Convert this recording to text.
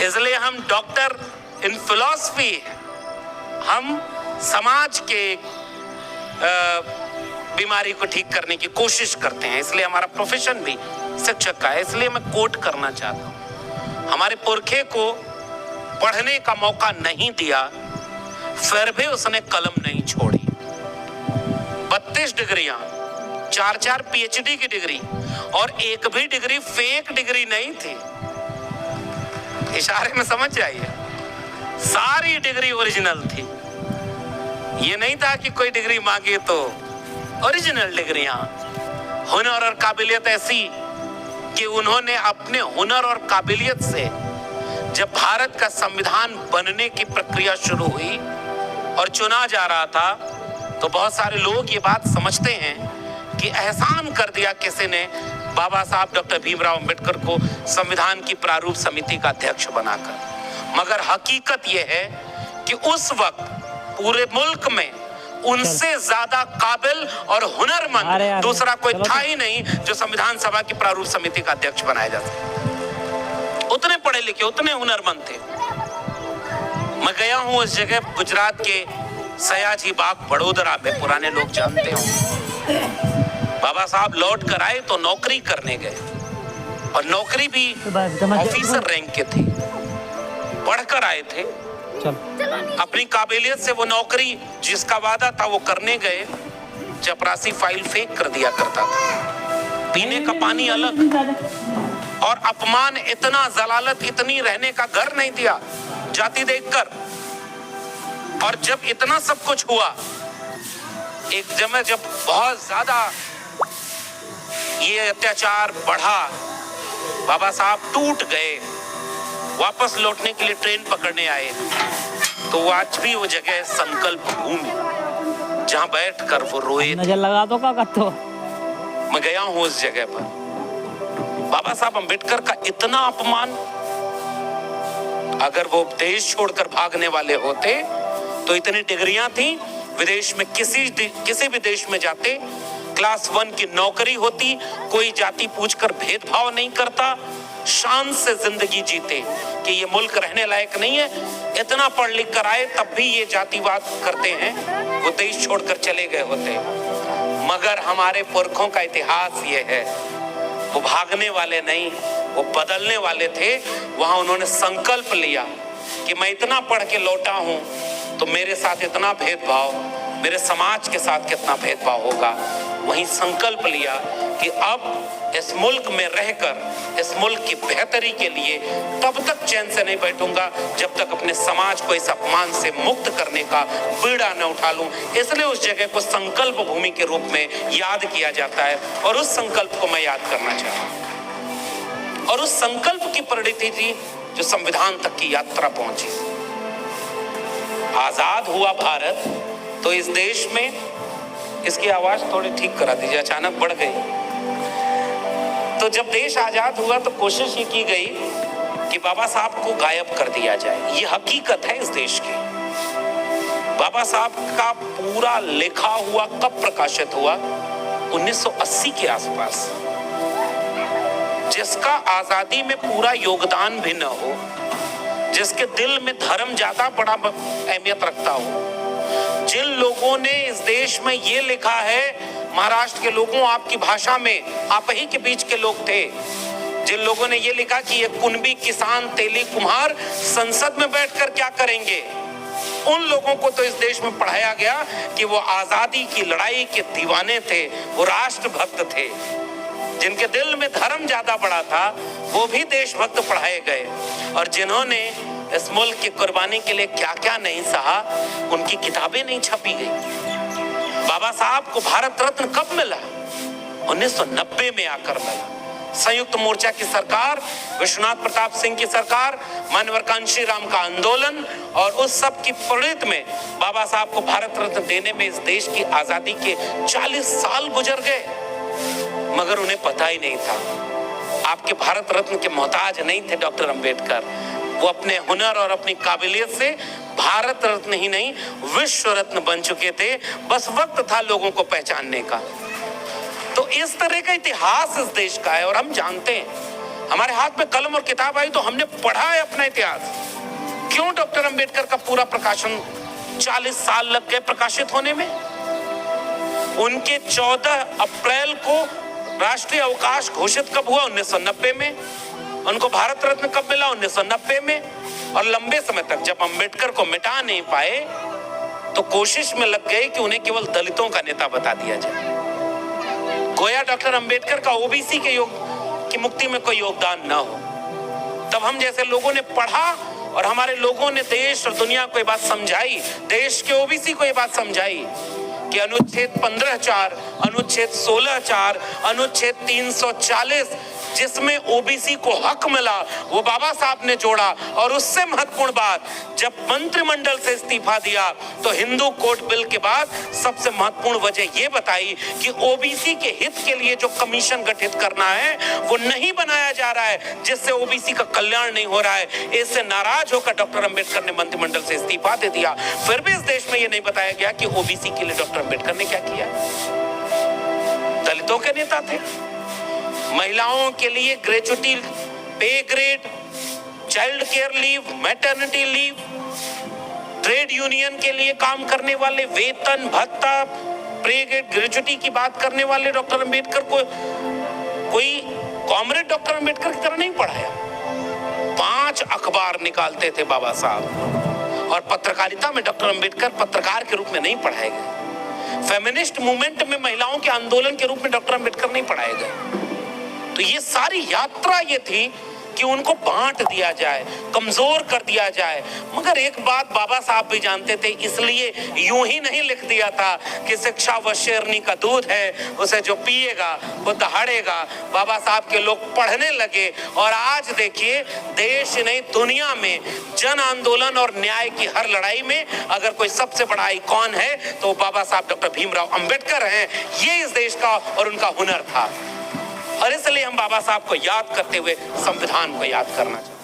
इसलिए हम डॉक्टर इन फिलॉसफी, हम समाज के बीमारी को ठीक करने की कोशिश करते हैं, इसलिए हमारा प्रोफेशन भी शिक्षक का है। इसलिए मैं कोट करना चाहता हूं, हमारे पुरखे को पढ़ने का मौका नहीं दिया, फिर भी उसने कलम नहीं छोड़ी। 32 डिग्रियां, 4 पीएचडी की डिग्री, और एक भी डिग्री फेक डिग्री नहीं थी। इशारे में समझ जाइए, सारी डिग्री ओरिजिनल थी। ये नहीं था कि कोई डिग्री मांगे तो ओरिजिनल डिग्रियां। हुनर और काबिलियत ऐसी कि उन्होंने अपने हुनर और काबिलियत से, जब भारत का संविधान बनने की प्रक्रिया शुरू हुई और चुना जा रहा था, तो बहुत सारे लोग ये बात समझते हैं कि एहसान कर दिया किसी ने बाबा साहब डॉक्टर भीमराव अंबेडकर को संविधान की प्रारूप समिति का अध्यक्ष बनाकर। मगर हकीकत यह है कि उस वक्त पूरे मुल्क में उनसे ज्यादा काबिल और हुनरमंद दूसरा कोई था ही नहीं जो संविधान सभा की प्रारूप समिति का अध्यक्ष बनाया जा सके। उतने पढ़े लिखे, उतने हुनरमंद थे। मैं गया हूं उस जगह, गुजरात के सयाजी बाग बड़ोदरा में, पुराने लोग जानते हो। बाबा साहब लौट कर आए तो नौकरी करने गए, और नौकरी भी ऑफिसर रैंक के थे, पढ़कर आए थे। अपनी काबिलियत से वो नौकरी जिसका वादा था वो करने गए, चपरासी फाइल फेंक कर दिया करता था, पीने का पानी अलग, और अपमान इतना, जलालत इतनी, रहने का घर नहीं दिया जाति देखकर। और जब इतना सब कुछ हुआ, एक जब बहुत ज्यादा ये अत्याचार बढ़ा, बाबा साहब टूट गए, वापस लौटने के लिए ट्रेन पकड़ने आए, तो आज भी वो जगह संकल्प भूमि, जहां बैठकर वो रोए। नजर लगा दो का तो मैं गया हूं उस जगह पर। बाबा साहब अंबेडकर का इतना अपमान, अगर वो देश छोड़कर भागने वाले होते तो इतनी डिग्रियां थी, विदेश में किसी भी देश में जाते, क्लास 1 की नौकरी होती, कोई जाति पूछकर भेदभाव नहीं करता, शान से जिंदगी जीते कि ये मुल्क रहने लायक नहीं है। इतना पढ़ लिख कर आए तब भी ये जातिवाद करते हैं, वो देश छोड़कर चले गए होते। मगर हमारे पुरखों का इतिहास ये है, वो भागने वाले नहीं, वो बदलने वाले थे। वहां उन्होंने संकल्प लिया कि मैं इतना पढ़ के लौटा हूं तो मेरे साथ इतना भेदभाव, मेरे समाज के साथ कितना भेदभाव होगा। वहीं संकल्प लिया कि अब इस मुल्क में रहकर इस मुल्क की बेहतरी के लिए तब तक चैन से नहीं बैठूंगा जब तक अपने समाज को इस अपमान से मुक्त करने का बीड़ा न उठा लूं। इसलिए उस जगह को संकल्प भूमि के रूप में याद किया जाता है, और उस संकल्प को मैं याद करना चाहता हूं। और उस संकल्प की परिणति थी जो संविधान तक की यात्रा पहुंची। आजाद हुआ भारत तो इस देश में, इसकी आवाज थोड़ी ठीक करा दीजिए, अचानक बढ़ गई। तो जब देश आजाद हुआ तो कोशिश ही की गई कि बाबा साहब को गायब कर दिया जाए। ये हकीकत है इस देश की। बाबा साहब का पूरा लिखा हुआ कब प्रकाशित हुआ? 1980 के आसपास। जिसका आजादी में पूरा योगदान भी न हो, जिसके दिल में धर्म ज्यादा बड़ा अहमियत रखता हो, जिन लोगों ने इस देश में ये लिखा है, महाराष्ट्र के लोगों, आपकी भाषा में, आप ही के बीच के लोग थे, जिन लोगों ने ये लिखा कि ये कुनबी किसान तेली कुम्हार संसद में बैठकर क्या करेंगे, उन लोगों को तो इस देश में पढ़ाया गया कि वो आजादी की लड़ाई के दीवाने थे, वो राष्ट्रभक्त थे। जिनके दिल में धर्म ज्यादा बड़ा था वो भी देशभक्त पढ़ाए गए, और जिन्होंने इस मुल्क की कुर्बानी के लिए क्या क्या नहीं सहा, उनकी किताबें नहीं छपी गई। बाबा साहब को भारत रत्न कब मिला? 1990 में आकर मिला। संयुक्त मोर्चा की सरकार, विश्वनाथ प्रताप सिंह की सरकार, मानवर कांशी राम का आंदोलन, और उस सब की परिणति में बाबा साहब को भारत रत्न देने में इस देश की आजादी के 40 साल गुजर गए, मगर उन्हें पता ही नहीं था। आपके भारत रत्न के मोहताज नहीं थे डॉक्टर अंबेडकर। वो अपने हुनर और अपनी काबिलियत से भारत रत्न ही नहीं, विश्व रत्न बन चुके थे। बस वक्त था लोगों को पहचानने का। तो इस तरह का इतिहास इस देश का है, और हम जानते हैं हमारे हाथ में कलम और किताब आई तो हमने पढ़ा है अपना इतिहास। क्यों डॉक्टर अंबेडकर का पूरा प्रकाशन 40 साल लग गए प्रकाशित होने में? उनके 14 अप्रैल को राष्ट्रीय अवकाश घोषित कब हुआ? 1990 में। उनको भारत रत्न कब मिला? 1990 में। और लंबे समय तक जब अंबेडकर को मिटा नहीं पाए तो कोशिश में लग गए कि उन्हें केवल दलितों का नेता बता दिया जाए, गोया डॉक्टर अंबेडकर का ओबीसी के की मुक्ति में कोई योगदान ना हो। तब हम जैसे लोगों ने पढ़ा और हमारे लोगों ने देश और दुनिया को ये बात समझाई, देश के ओबीसी को ये बात समझाई कि अनुच्छेद 15(4), अनुच्छेद 16(4), अनुच्छेद 340 जिसमें ओबीसी को हक मिला वो बाबा साहब ने जोड़ा। और उससे महत्वपूर्ण बात, जब मंत्रिमंडल से इस्तीफा दिया तो हिंदू कोड बिल के बाद सबसे महत्वपूर्ण वजह ये बताई कि ओबीसी के हित के लिए जो कमीशन गठित करना है वो नहीं बनाया जा रहा है, जिससे ओबीसी का कल्याण नहीं हो रहा है। इससे नाराज होकर डॉक्टर अंबेडकर ने मंत्रिमंडल से इस्तीफा दे दिया। फिर भी इस देश में ये नहीं बताया गया कि ओबीसी के लिए डॉक्टर अंबेडकर ने क्या किया। दलितों के नेता थे, महिलाओं के लिए ग्रेजुएटी, पे grade, child care leave, maternity leave, trade union के लिए काम करने वाले वेतन भत्ता, पे ग्रेड, ग्रेजुएटी की बात करने वाले डॉक्टर अंबेडकर को कोई कॉमरेड डॉक्टर अंबेडकर की तरह नहीं पढ़ाया। 5 अखबार निकालते थे बाबा साहब और पत्रकारिता में डॉक्टर अंबेडकर पत्रकार के रूप में नहीं पढ़ाए गए। फेमिनिस्ट मूवमेंट में महिलाओं के आंदोलन के रूप में डॉक्टर अंबेडकर नहीं पढ़ाए गए। तो ये सारी यात्रा ये थी कि उनको बांट दिया जाए, कमजोर कर दिया जाए। मगर एक बात बाबा साहब भी जानते थे, इसलिए यूं ही नहीं लिख दिया था कि शिक्षा व शेरनी का दूध है, उसे जो पिएगा वो दहाड़ेगा। बाबा साहब के लोग पढ़ने लगे और आज देखिए देश नहीं दुनिया में जन आंदोलन और न्याय की हर लड़ाई में अगर कोई सबसे बड़ा आइकॉन है तो बाबा साहब डॉक्टर भीमराव अंबेडकर हैं। ये इस देश का और उनका हुनर था और इसलिए हम बाबा साहब को याद करते हुए संविधान को याद करना चाहते हैं।